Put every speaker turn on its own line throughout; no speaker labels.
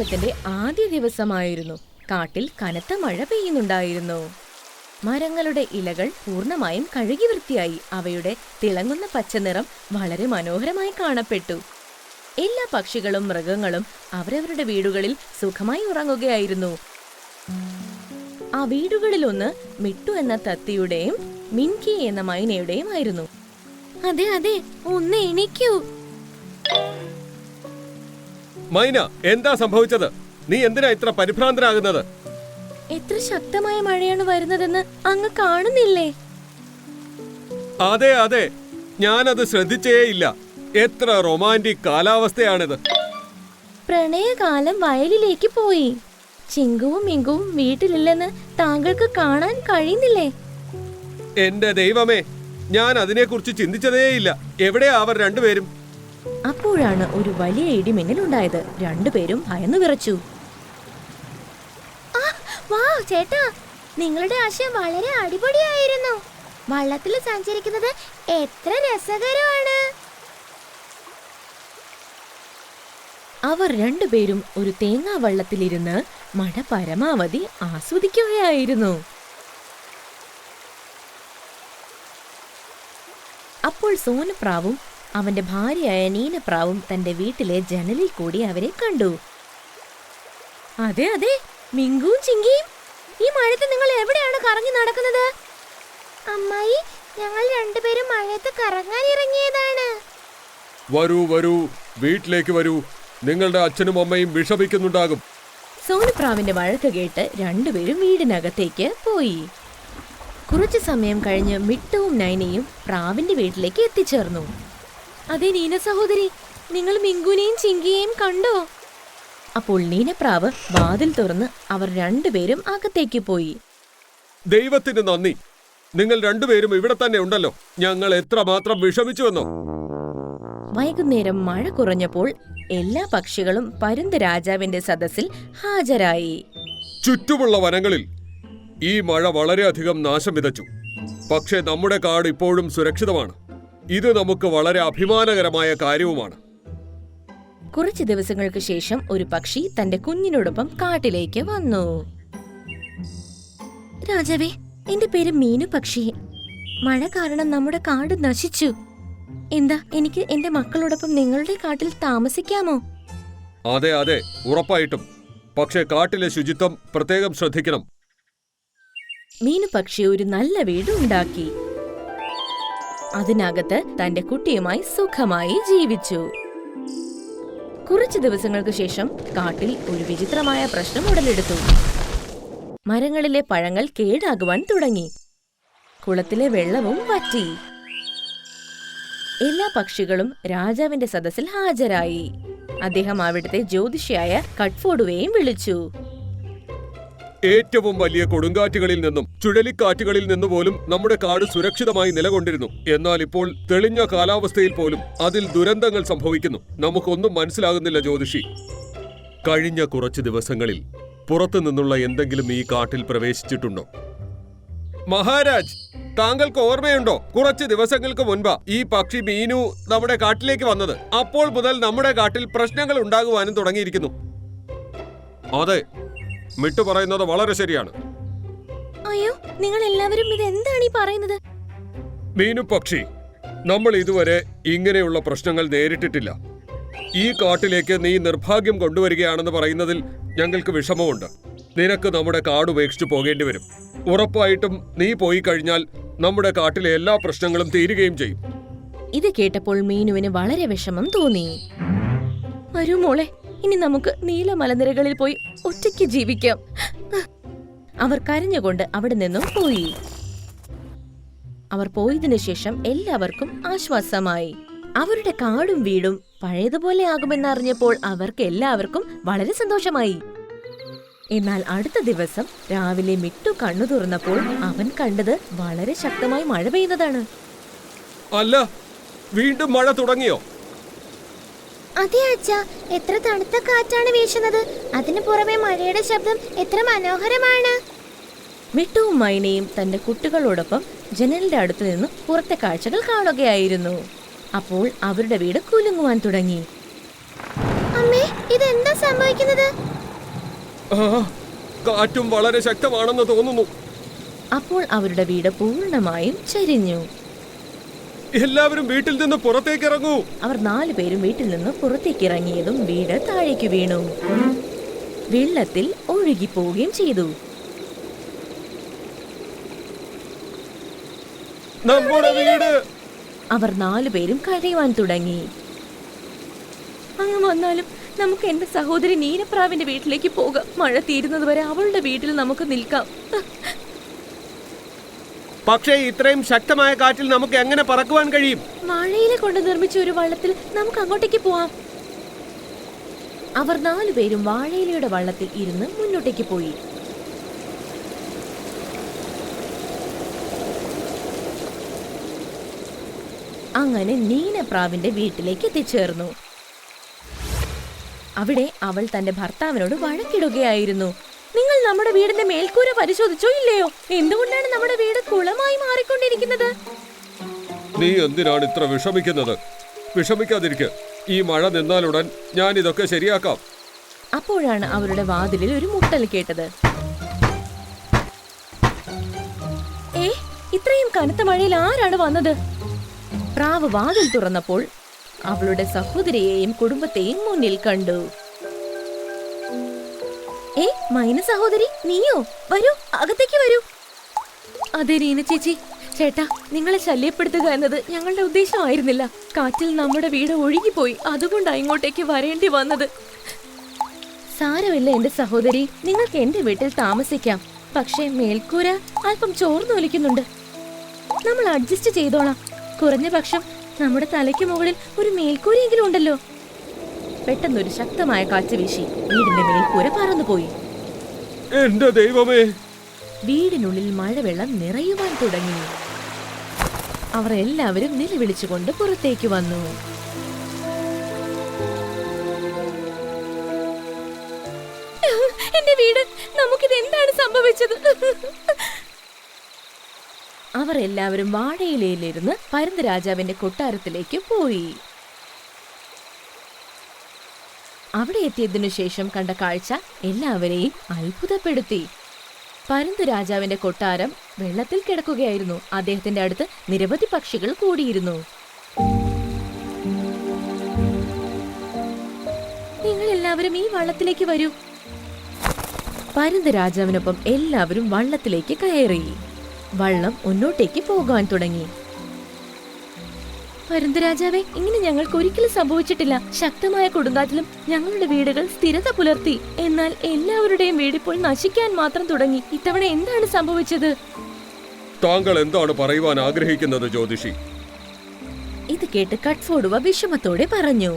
മഴക്കാലത്തിന്റെ ആദ്യ ദിവസമായിരുന്നു. കാട്ടിൽ കനത്ത മഴ പെയ്യുന്നുണ്ടായിരുന്നു. മരങ്ങളുടെ ഇലകൾ പൂർണ്ണമായും കഴുകി വൃത്തിയായി. അവയുടെ തിളങ്ങുന്ന പച്ചനിറം വളരെ മനോഹരമായി കാണപ്പെട്ടു. എല്ലാ പക്ഷികളും മൃഗങ്ങളും അവരവരുടെ വീടുകളിൽ സുഖമായി ഉറങ്ങുകയായിരുന്നു. ആ വീടുകളിലൊന്ന് മിട്ടു എന്ന തത്തയുടെയും മിൻകി എന്ന മൈനയുടെയും ആയിരുന്നു. അതെ അതെ, ഒന്ന് എണീക്കൂ.
മൈന, എന്താ സംഭവിച്ചത്? നീ എന്തിനാ ഇത്ര പരിഭ്രാന്തനാകുന്നത്?
എത്ര ശക്തമായ മഴയാണ് വരുന്നതെന്ന് അങ്ങ് കാണുന്നില്ലേ?
അതെ അതെ, ഞാനത് ശ്രദ്ധിച്ചേയില്ല. എത്ര റൊമാന്റിക് കാലാവസ്ഥയാണിത്.
പ്രണയകാലം വയലിലേക്ക് പോയി. ചിങ്കുവും മിങ്കുവും വീട്ടിലില്ലെന്ന് താങ്കൾക്ക് കാണാൻ കഴിയുന്നില്ലേ?
എന്റെ ദൈവമേ, ഞാൻ അതിനെക്കുറിച്ച് ചിന്തിച്ചതേയില്ല. എവിടെയാ അവർ രണ്ടുപേരും?
അപ്പോഴാണ് ഒരു വലിയ ഇടിമിന്നൽ ഉണ്ടായത്. രണ്ടുപേരും ഭയന്നു വിറച്ചു. ചേട്ടാ, നിങ്ങളുടെ ആശയം വളരെ അടിപൊളിയായിരുന്നു. വള്ളത്തിൽ സഞ്ചരിക്കുന്നത് എത്ര രസകരമാണ്. അവർ രണ്ടുപേരും ഒരു തേങ്ങാ വള്ളത്തിലിരുന്ന് മഴ പരമാവധി ആസ്വദിക്കുകയായിരുന്നു. അപ്പോൾ സോനപ്രാവും അവന്റെ ഭാര്യയായ നീനപ്രാവും തന്റെ വീട്ടിലെ ജനലിൽ കൂടി അവരെ കണ്ടു. അതെ അതെ, മിങ്കുവും ചിങ്കിയും, ഈ മഴയത്ത് നിങ്ങൾ എവിടെയാണ് കറങ്ങി നടക്കുന്നത്? അമ്മായി, ഞങ്ങൾ രണ്ടുപേരും മഴയത്ത് കറങ്ങാൻ ഇറങ്ങിയതാണ്.
വരൂ വരൂ, വീട്ടിലേക്ക് വരൂ. നിങ്ങളുടെ അച്ഛനും അമ്മയും വിഷമിക്കുന്നുണ്ടാകും.
സോനപ്രാവിന്റെ വഴക്ക് കേട്ട് രണ്ടുപേരും വീടിനകത്തേക്ക് പോയി. കുറച്ചു സമയം കഴിഞ്ഞ് മിട്ടുവും നൈനയും പ്രാവിന്റെ വീട്ടിലേക്ക് എത്തിച്ചേർന്നു. അതെ നീന സഹോദരി, നിങ്ങൾ മിങ്കുനെയും ചിങ്കിയെയും കണ്ടോ? അപ്പോൾ നീനപ്രാവ് വാതിൽ തുറന്ന് അവർ രണ്ടുപേരും അകത്തേക്ക് പോയി.
ദൈവത്തിന് നന്ദി, നിങ്ങൾ രണ്ടുപേരും ഇവിടെ തന്നെ ഉണ്ടല്ലോ. ഞങ്ങൾ എത്രമാത്രം വിഷമിച്ചുവെന്നോ.
വൈകുന്നേരം മഴ കുറഞ്ഞപ്പോൾ എല്ലാ പക്ഷികളും പരുന്ത് രാജാവിന്റെ സദസ്സിൽ ഹാജരായി.
ചുറ്റുമുള്ള വനങ്ങളിൽ ഈ മഴ വളരെയധികം നാശം വിതച്ചു. പക്ഷേ നമ്മുടെ കാട് ഇപ്പോഴും സുരക്ഷിതമാണ്. ഇത് നമുക്ക് വളരെ അഭിമാനകരമായ കാര്യവുമാണ്.
കുറച്ചു ദിവസങ്ങൾക്ക് ശേഷം ഒരു പക്ഷി തന്റെ കുഞ്ഞിനോടൊപ്പം കാട്ടിലേക്ക് വന്നു. രാജാവേ, എന്റെ പേര് മീനു പക്ഷി. മഴ കാരണം നമ്മുടെ കാട് നശിച്ചു. എന്താ, എനിക്ക് എന്റെ മക്കളോടൊപ്പം നിങ്ങളുടെ കാട്ടിൽ താമസിക്കാമോ?
അതെ അതെ, ഉറപ്പായിട്ടും. പക്ഷേ കാട്ടിലെ ശുചിത്വം പ്രത്യേകം ശ്രദ്ധിക്കണം.
മീനു പക്ഷി ഒരു നല്ല വീട് ഉണ്ടാക്കി. അതിനകത്ത് തന്റെ കുട്ടിയുമായി സുഖമായി ജീവിച്ചു. കുറച്ചു ദിവസങ്ങൾക്ക് ശേഷം കാട്ടിൽ ഒരു വിചിത്രമായ പ്രശ്നം ഉടലെടുത്തു. മരങ്ങളിലെ പഴങ്ങൾ കേടാകുവാൻ തുടങ്ങി. കുളത്തിലെ വെള്ളവും വറ്റി. എല്ലാ പക്ഷികളും രാജാവിന്റെ സദസ്സിൽ ഹാജരായി. അദ്ദേഹം അവിടുത്തെ ജ്യോതിഷിയായ കട്ട്ഫോർഡുവേയും വിളിച്ചു.
ഏറ്റവും വലിയ കൊടുങ്കാറ്റുകളിൽ നിന്നും ചുഴലിക്കാറ്റുകളിൽ നിന്നു പോലും നമ്മുടെ കാട് സുരക്ഷിതമായി നിലകൊണ്ടിരുന്നു. എന്നാൽ ഇപ്പോൾ തെളിഞ്ഞ കാലാവസ്ഥയിൽ പോലും അതിൽ ദുരന്തങ്ങൾ സംഭവിക്കുന്നു. നമുക്കൊന്നും മനസ്സിലാകുന്നില്ല ജ്യോതിഷി. കഴിഞ്ഞ കുറച്ച് ദിവസങ്ങളിൽ പുറത്തു നിന്നുള്ള എന്തെങ്കിലും ഈ കാട്ടിൽ പ്രവേശിച്ചിട്ടുണ്ടോ? മഹാരാജ്, താങ്കൾക്ക് ഓർമ്മയുണ്ടോ? കുറച്ച് ദിവസങ്ങൾക്ക് മുൻപാ ഈ പക്ഷി മീനു നമ്മുടെ കാട്ടിലേക്ക് വന്നത്. അപ്പോൾ മുതൽ നമ്മുടെ കാട്ടിൽ പ്രശ്നങ്ങൾ ഉണ്ടാകുവാനും തുടങ്ങിയിരിക്കുന്നു. അതെ, മിട്ടു പറയുന്നത് വളരെ ശരിയാണ്.
അയ്യോ, നിങ്ങൾ എല്ലാവരും ഇതെന്താണ് ഈ പറയുന്നത്?
മീനു പക്ഷി, നമ്മൾ ഇതുവരെ ഇങ്ങനെയുള്ള പ്രശ്നങ്ങൾ നേരിട്ടിട്ടില്ല. ഈ കാട്ടിലേക്ക് നീ നിർഭാഗ്യം കൊണ്ടുവരികയാണെന്ന് പറയുന്നതിൽ ഞങ്ങൾക്ക് വിഷമമുണ്ട്. നിനക്ക് നമ്മുടെ കാട് ഉപേക്ഷിച്ചു പോകേണ്ടി വരും. ഉറപ്പായിട്ടും നീ പോയി കഴിഞ്ഞാൽ നമ്മുടെ കാട്ടിലെ എല്ലാ പ്രശ്നങ്ങളും തീരുകയും ചെയ്യും.
ഇത് കേട്ടപ്പോൾ മീനുവിന് വളരെ വിഷമം തോന്നി. വരൂ മോളെ, ഇനി നമുക്ക് നീല മലനിരകളിൽ പോയി ഒറ്റയ്ക്ക് ജീവിക്കാം. അവർ കരഞ്ഞുകൊണ്ട് അവിടെ നിന്നും പോയി. അവർ പോയതിനു ശേഷം എല്ലാവർക്കും ആശ്വാസമായി. അവരുടെ കാടും വീടും പഴയതുപോലെ ആകുമെന്നറിഞ്ഞപ്പോൾ അവർക്ക് എല്ലാവർക്കും വളരെ സന്തോഷമായി. എന്നാൽ അടുത്ത ദിവസം രാവിലെ മിട്ടു കണ്ണു തുറന്നപ്പോൾ അവൻ കണ്ടത് വളരെ ശക്തമായി മഴ പെയ്യുന്നതാണ്.
അല്ല, വീണ്ടും മഴ തുടങ്ങിയോ?
അതെ അച്ഛാ, എത്ര തണുത്ത കാറ്റാണ് വീശുന്നത്. അതിനു പുറമെ മഴയുടെ ശബ്ദം എത്ര മനോഹരമാണ്. മിട്ടുവും മൈനയും തന്റെ കുട്ടികളോടൊപ്പം ജനലിന്റെ അടുത്തു നിന്നും പുറത്തെ കാഴ്ചകൾ കാണുകയായിരുന്നു. അപ്പോൾ അവരുടെ വീട് കുലുങ്ങുവാൻ തുടങ്ങി. അമ്മേ, ഇതെന്താ സംഭവിക്കുന്നത്?
ആ, കാറ്റും വളരെ ശക്തമാണെന്ന് തോന്നുന്നു.
അപ്പോൾ അവരുടെ വീട് പൂർണ്ണമായും ചരിഞ്ഞു.
എല്ലാവരും വീട്ടിൽ നിന്ന് പുറത്തേക്ക് ഇറങ്ങൂ.
അവർ 4 പേരും വീട്ടിൽ നിന്ന് പുറത്തേക്ക് ഇറങ്ങിയതും വീട് താഴേക്ക് വീണു. വെള്ളത്തിൽ ഒഴുകിപ്പോവുകയും ചെയ്തു.
നമ്മുടെ വീട്.
അവർ 4 പേരും കരയുവാൻ തുടങ്ങി. അങ്ങ് വന്നാലും നമുക്ക് എന്റെ സഹോദരി നീലപ്രാവിന്റെ വീട്ടിലേക്ക് പോകാം. മഴ തീരുന്നത് വരെ അവളുടെ വീട്ടിൽ നമുക്ക് നിൽക്കാം.
പക്ഷേ ഇത്രയും ശക്തമായ കാറ്റിൽ നമുക്ക് എങ്ങനെ പറക്കുവാൻ കഴിയും?
മഴയില കൊണ്ട് നിർമ്മിച്ച ഒരു വള്ളത്തിൽ നമുക്ക് അങ്ങോട്ടേക്ക് പോവാം. അവർ 4 പേരും വാഴയിലയുടെ വള്ളത്തിൽ ഇരുന്ന് മുന്നോട്ടേക്ക് പോയി. അങ്ങനെ നീലപ്രാവിന്റെ വീട്ടിലേക്ക് എത്തിച്ചേർന്നു. അവിടെ അവൾ തന്റെ ഭർത്താവിനോട് വഴക്കിടുകയായിരുന്നു. നിങ്ങൾ നമ്മുടെ വീടിന്റെ മേൽക്കൂര പരിശോധിച്ചോ ഇല്ലയോ? എന്തുകൊണ്ടാണ് നമ്മുടെ വീട് കുളമായി മാറിക്കൊണ്ടിരിക്കുന്നത്?
നീ എന്തിനാണ് ഇത്ര വിഷമിക്കുന്നത്? വിഷമിക്കാതിരിക്കുക. ഈ മഴ നിന്നാലുടൻ ഞാൻ ഇതൊക്കെ ശരിയാക്കാം.
അപ്പോഴാണ് അവരുടെ വാതിലിൽ ഒരു മുട്ടൽ കേട്ടത്. ഇത്രയും കനത്ത മഴയിൽ ആരാണ് വന്നത്? പ്രാവ് വാതിൽ തുറന്നപ്പോൾ അവളുടെ സഹോദരിയെയും കുടുംബത്തെയും മുന്നിൽ കണ്ടു. മൈന സഹോദരി, നീയോ? വരൂ, അകത്തേക്ക് വരൂ. അതെ നീന ചേച്ചി. ചേട്ടാ, നിങ്ങളെ ശല്യപ്പെടുത്തുക എന്നത് ഞങ്ങളുടെ ഉദ്ദേശമായിരുന്നില്ല. കാറ്റിൽ നമ്മുടെ വീട് ഒഴുകിപ്പോയി. അതുകൊണ്ടാണ് ഇങ്ങോട്ടേക്ക് വരേണ്ടി വന്നത്. സാരമില്ല എന്റെ സഹോദരി, നിങ്ങൾക്ക് എന്റെ വീട്ടിൽ താമസിക്കാം. പക്ഷേ മേൽക്കൂര അല്പം ചോർന്നൊലിക്കുന്നുണ്ട്. നമ്മൾ അഡ്ജസ്റ്റ് ചെയ്തോളാം. കുറഞ്ഞ പക്ഷം നമ്മുടെ തലയ്ക്ക് മുകളിൽ ഒരു മേൽക്കൂരയെങ്കിലും ഉണ്ടല്ലോ. പെട്ടെന്നൊരു ശക്തമായ കാറ്റ് വീശി വീടിന്റെ മേൽക്കൂര പറന്നുപോയി.
എന്റെ ദൈവമേ!
വീടിനുള്ളിൽ മഴവെള്ളം നിറയുവാൻ തുടങ്ങി. അവർ എല്ലാവരും നിലവിളിച്ചുകൊണ്ട് പുറത്തേക്ക് വന്നു. എന്റെ വീട്, നമുക്കിത് എന്താണ് സംഭവിച്ചത്? അവർ എല്ലാവരും വാഴയിലയിലിരുന്ന് പരുന്ത് രാജാവിന്റെ കൊട്ടാരത്തിലേക്ക് പോയി. അവിടെ എത്തിയതിനു ശേഷം കണ്ട കാഴ്ച എല്ലാവരെയും അത്ഭുതപ്പെടുത്തി. പരുന്ത് രാജാവിന്റെ കൊട്ടാരം വെള്ളത്തിൽ കിടക്കുകയായിരുന്നു. അദ്ദേഹത്തിന്റെ അടുത്ത് നിരവധി പക്ഷികൾ കൂടിയിരുന്നു. നിങ്ങൾ എല്ലാവരും ഈ വള്ളത്തിലേക്ക് വരൂ. പരുന്ത് രാജാവിനൊപ്പം എല്ലാവരും വള്ളത്തിലേക്ക് കയറി. വള്ളം മുന്നോട്ടേക്ക് പോകാൻ തുടങ്ങി. പരുന്ത് രാജാവേ, ഇങ്ങനെ ഞങ്ങൾക്ക് ഒരിക്കലും സംഭവിച്ചിട്ടില്ല. ശക്തമായ കൊടുങ്കാറ്റിലും ഞങ്ങളുടെ വീടുകൾ സ്ഥിരത പുലർത്തി. എന്നാൽ എല്ലാവരുടെയും വീടിപ്പോൾ നശിക്കാൻ മാത്രം തുടങ്ങി. ഇത്തവണ എന്താണ് സംഭവിച്ചത്?
താങ്കൾ എന്താണ് പറയുവാൻ ആഗ്രഹിക്കുന്നത് ജ്യോതിഷി?
ഇത് കേട്ട് കട്ട്ഫോർഡുവ വിഷമത്തോടെ പറഞ്ഞു.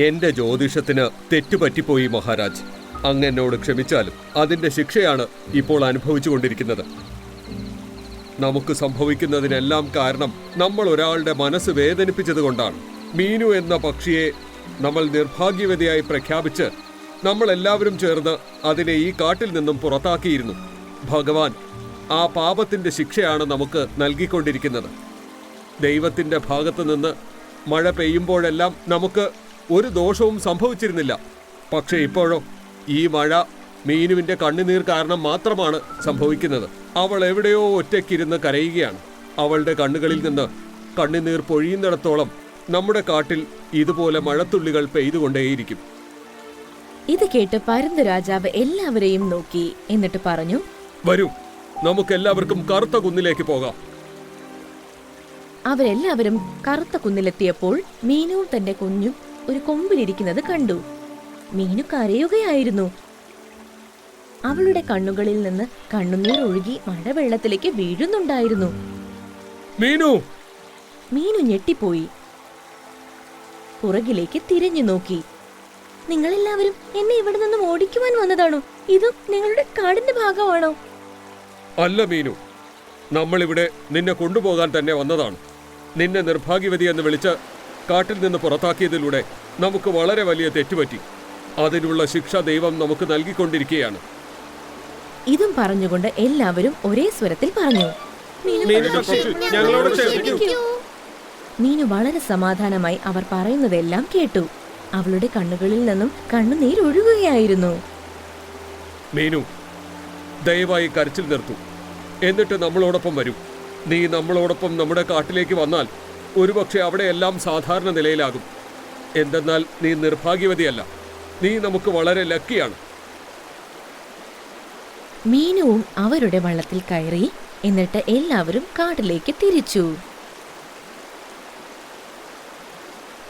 എന്റെ ജ്യോതിഷത്തിന് തെറ്റുപറ്റിപ്പോയി മഹാരാജ്. അങ്ങ് എന്നോട് ക്ഷമിച്ചാലും അതിന്റെ ശിക്ഷയാണ് ഇപ്പോൾ അനുഭവിച്ചുകൊണ്ടിരിക്കുന്നത്. നമുക്ക് സംഭവിക്കുന്നതിനെല്ലാം കാരണം നമ്മൾ ഒരാളുടെ മനസ്സ് വേദനിപ്പിച്ചതുകൊണ്ടാണ്. മീനു എന്ന പക്ഷിയെ നമ്മൾ നിർഭാഗ്യവതിയായി പ്രഖ്യാപിച്ച് നമ്മൾ എല്ലാവരും ചേർന്ന് അതിനെ ഈ കാട്ടിൽ നിന്നും പുറത്താക്കിയിരുന്നു. ഭഗവാൻ ആ പാപത്തിന്റെ ശിക്ഷയാണ് നമുക്ക് നൽകിക്കൊണ്ടിരിക്കുന്നത്. ദൈവത്തിന്റെ ഭാഗത്തു നിന്ന് മഴ പെയ്യുമ്പോഴെല്ലാം നമുക്ക് ഒരു ദോഷവും സംഭവിച്ചിരുന്നില്ല. പക്ഷെ ഇപ്പോഴോ ഈ മഴ മീനുവിന്റെ കണ്ണുനീർ കാരണം മാത്രമാണ് സംഭവിക്കുന്നത്. അവൾ എവിടെയോ ഒറ്റയ്ക്കിരുന്ന് കരയുകയാണ്. അവളുടെ കണ്ണുകളിൽ നിന്ന് കണ്ണുനീർ പൊഴിയുന്നിടത്തോളം നമ്മുടെ കാട്ടിൽ ഇതുപോലെ മഴത്തുള്ളികൾ പെയ്തുകൊണ്ടേയിരിക്കും.
ഇത് കേട്ട് പരുന്ത് രാജാവ് എല്ലാവരെയും നോക്കി. എന്നിട്ട് പറഞ്ഞു,
വരൂ, നമുക്കെല്ലാവർക്കും കറുത്ത കുന്നിലേക്ക് പോകാം.
അവരെല്ലാവരും കറുത്ത കുന്നിലെത്തിയപ്പോൾ മീനുവും തന്റെ കുഞ്ഞും ഒരു കൊമ്പിലിരിക്കുന്നത് കണ്ടു. മീനു കരയുകയായിരുന്നു. അവളുടെ കണ്ണുകളിൽ നിന്ന് കണ്ണുനീർ ഒഴുകി മഴവെള്ളത്തിലേക്ക് വീഴുന്നുണ്ടായിരുന്നു. മീനു ഞെട്ടിപ്പോയി. പുറകിലേക്ക് തിരിഞ്ഞു നോക്കി. നിങ്ങളെല്ലാവരും എന്നെ ഇവിടെ നിന്നും ഓടിക്കുവാൻ വന്നതാണോ? ഇതും നിങ്ങളുടെ കാടിന്റെ ഭാഗമാണോ?
അല്ല മീനു, നമ്മളിവിടെ നിന്നെ കൊണ്ടുപോകാൻ തന്നെ വന്നതാണ്. നിന്നെ നിർഭാഗ്യവതി എന്ന് വിളിച്ച് കാട്ടിൽ നിന്ന് പുറത്താക്കിയതിലൂടെ നമുക്ക് വളരെ വലിയ തെറ്റുപറ്റി. അതിനുള്ള ശിക്ഷ ദൈവം നമുക്ക് നൽകിക്കൊണ്ടിരിക്കുകയാണ്.
ഇതും പറഞ്ഞുകൊണ്ട് എല്ലാവരും ഒരേ സ്വരത്തിൽ പറഞ്ഞു, മീനു വളരെ സമാധാനമായി അവർ പറയുന്നതെല്ലാം കേട്ടു. അവളുടെ കണ്ണുകളിൽ നിന്നും കണ്ണുനീർ ഒഴുകുകയായിരുന്നു.
മീനു, ദയവായി കരച്ചിൽ നിർത്തൂ. എന്നിട്ട് നമ്മളോടൊപ്പം വരൂ. നീ നമ്മളോടൊപ്പം നമ്മുടെ കാട്ടിലേക്ക് വന്നാൽ ഒരുപക്ഷെ അവിടെയെല്ലാം സാധാരണ നിലയിലാകും. എന്തെന്നാൽ നീ നിർഭാഗ്യവതിയല്ല. നീ നമുക്ക് വളരെ ലക്കിയാണ്.
മീനുവും അവരുടെ വള്ളത്തിൽ കയറി. എന്നിട്ട് എല്ലാവരും കാട്ടിലേക്ക് തിരിച്ചു.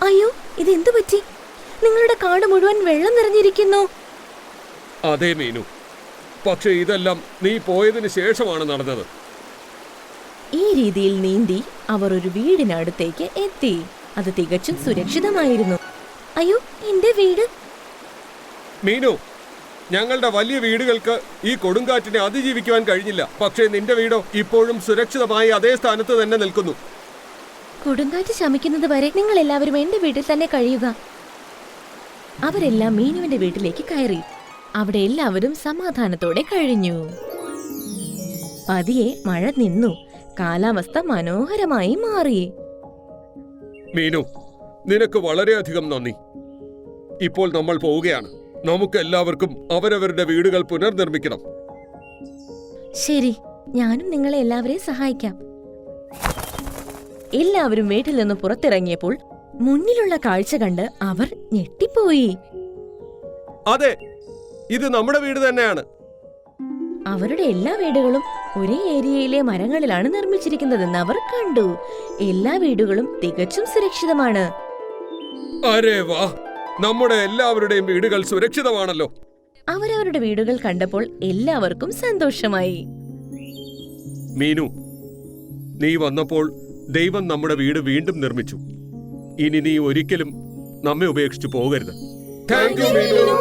അയ്യോ, ഇതെന്തു പറ്റി? നിങ്ങളുടെ കാട് മുഴുവൻ വെള്ളം നിറഞ്ഞിരിക്കുന്നു.
അതേ മീനു, പക്ഷെ ഇതെല്ലാം നീ പോയതിനു ശേഷമാണ് നടന്നത്.
ഈ രീതിയിൽ നീന്തി അവർ ഒരു വീടിനടുത്തേക്ക് എത്തി. അത് തികച്ചും സുരക്ഷിതമായിരുന്നു. അയ്യോ, എന്റെ വീട്!
മീനു, ഞങ്ങളുടെ വലിയ വീടുകൾക്ക് ഈ കൊടുങ്കാറ്റിനെ അതിജീവിക്കുവാൻ കഴിഞ്ഞില്ല. പക്ഷേ നിന്റെ വീടോ ഇപ്പോഴും സുരക്ഷിതമായി അതേ സ്ഥാനത്ത് തന്നെ നിൽക്കുന്നു.
കൊടുങ്കാറ്റ് ശമിക്കുന്നത് വരെ നിങ്ങൾ എല്ലാവരും എന്റെ വീട്ടിൽ തന്നെ കഴിയുക. അവരെല്ലാം മീനുവിന്റെ വീട്ടിലേക്ക് കയറി. അവിടെ എല്ലാവരും സമാധാനത്തോടെ കഴിഞ്ഞു. പതിയെ മഴ നിന്നു. കാലാവസ്ഥ മനോഹരമായി മാറി.
മീനു, നിനക്ക് വളരെയധികം നന്ദി. ഇപ്പോൾ നമ്മൾ പോവുകയാണ്. നമുക്ക് എല്ലാവർക്കും അവരവരുടെ വീടുകൾ പുനർനിർമ്മിക്കണം.
ശരി, ഞാനും നിങ്ങളെ എല്ലാവരെയും സഹായിക്കാം. എല്ലാവരും വീട്ടിൽ നിന്ന് പുറത്തിറങ്ങിയപ്പോൾ മുന്നിലുള്ള കാഴ്ച കണ്ട് അവർ ഞെട്ടിപ്പോയി.
അതെ, ഇത് നമ്മുടെ വീട് തന്നെയാണ്.
അവരുടെ എല്ലാ വീടുകളും ഒരേ ഏരിയയിലെ മരങ്ങളിലാണ് നിർമ്മിച്ചിരിക്കുന്നതെന്ന് അവർ കണ്ടു. എല്ലാ വീടുകളും തികച്ചും സുരക്ഷിതമാണ്.
അരേ വാ, നമ്മുടെ എല്ലാവരുടെയും വീടുകൾ സുരക്ഷിതമാണല്ലോ.
അവരവരുടെ വീടുകൾ കണ്ടപ്പോൾ എല്ലാവർക്കും സന്തോഷമായി.
മീനു, നീ വന്നപ്പോൾ ദൈവം നമ്മുടെ വീട് വീണ്ടും നിർമ്മിച്ചു. ഇനി നീ ഒരിക്കലും നമ്മെ ഉപേക്ഷിച്ചു പോകരുത്. Thank you Meenu.